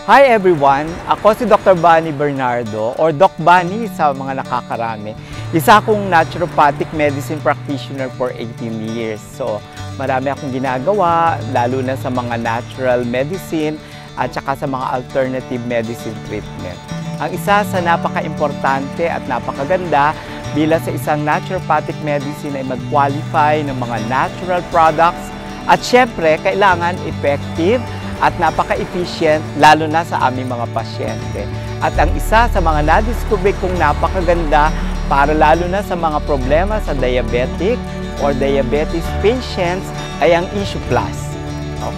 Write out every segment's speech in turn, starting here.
Hi everyone! Ako si Dr. Bunny Bernardo or Doc Bunny sa mga nakakarami. Isa akong naturopathic medicine practitioner for 18 years. So, marami akong ginagawa, lalo na sa mga natural medicine at saka sa mga alternative medicine treatment. Ang isa sa napaka-importante at napakaganda bilang sa isang naturopathic medicine ay mag-qualify ng mga natural products at syempre, kailangan effective at napaka-efficient lalo na sa aming mga pasyente. At ang isa sa mga nadiscover kong napakaganda para lalo na sa mga problema sa diabetic or diabetes patients ay ang Issue Plus.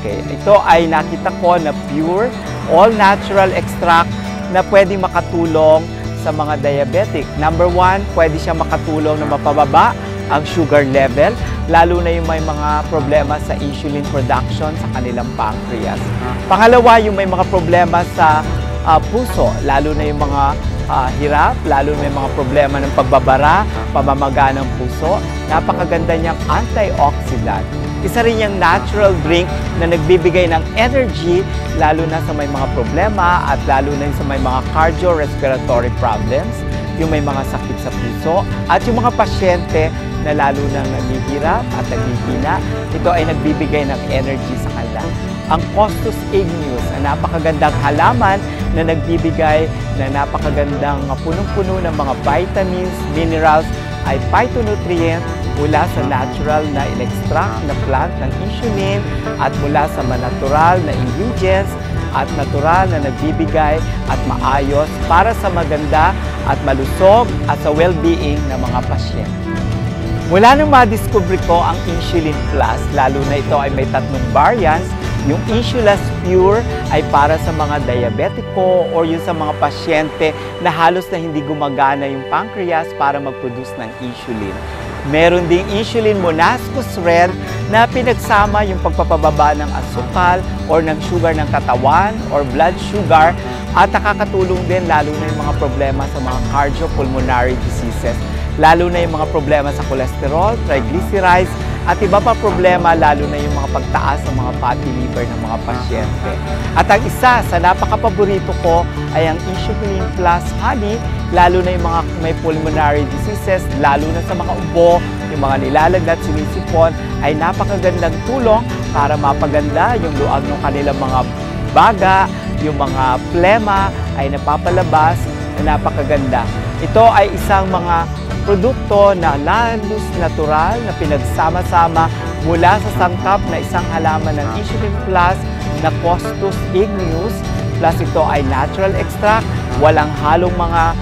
Okay, ito ay nakita ko na pure, all-natural extract na pwedeng makatulong sa mga diabetic. Number one, pwede siya makatulong na mapababa ang sugar level, lalo na yung may mga problema sa insulin production sa kanilang pancreas. Pangalawa, yung may mga problema sa puso, lalo na yung mga hirap, lalo na yung mga problema ng pagbabara, pamamaga ng puso. Napakaganda niyang antioxidant. Isa rin yung natural drink na nagbibigay ng energy, lalo na sa may mga problema at lalo na sa may mga cardiorespiratory problems, yung may mga sakit sa puso, at yung mga pasyente na lalo nang naghihirap at naghihina, ito ay nagbibigay ng energy sa kanila. Ang Costus igneus, ang napakagandang halaman na nagbibigay na napakagandang punong-puno ng mga vitamins, minerals, ay phytonutrient mula sa natural na in-extract na plant ng insulin at mula sa natural na ingredients at natural na nagbibigay at maayos para sa maganda at malusog at sa well-being ng mga pasyente. Mula nung madiscover ko ang Insulin Plus, lalo na ito ay may tatlong variants, yung Insulas Pure ay para sa mga diabetiko o yung sa mga pasyente na halos na hindi gumagana yung pancreas para mag-produce ng insulin. Meron ding Insulin Monascus Red na pinagsama yung pagpapababa ng asukal or ng sugar ng katawan or blood sugar at nakakatulong din lalo na yung mga problema sa mga cardiopulmonary diseases, lalo na yung mga problema sa cholesterol, triglycerides, at iba pa problema lalo na yung mga pagtaas ng mga fatty liver ng mga pasyente. At ang isa sa napakapaborito ko ay ang Insulin Plus Honey, lalo na yung mga may pulmonary diseases, lalo na sa mga ubo, yung mga nilalagnat, sinisipon, ay napakagandang tulong para mapaganda yung luag ng kanilang mga baga, yung mga plema ay napapalabas na napakaganda. Ito ay isang mga produkto na halos natural na pinagsama-sama mula sa sangkap na isang halaman ng Insulin Plus na Costus igneus. Plus ito ay natural extract, walang mga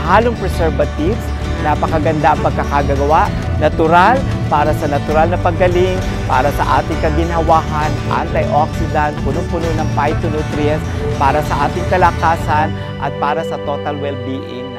halong preservatives, napakaganda ang pagkakagawa, natural para sa natural na paggaling, para sa ating kaginhawahan, antioxidant, punong-puno ng phytonutrients, para sa ating kalakasan at para sa total well-being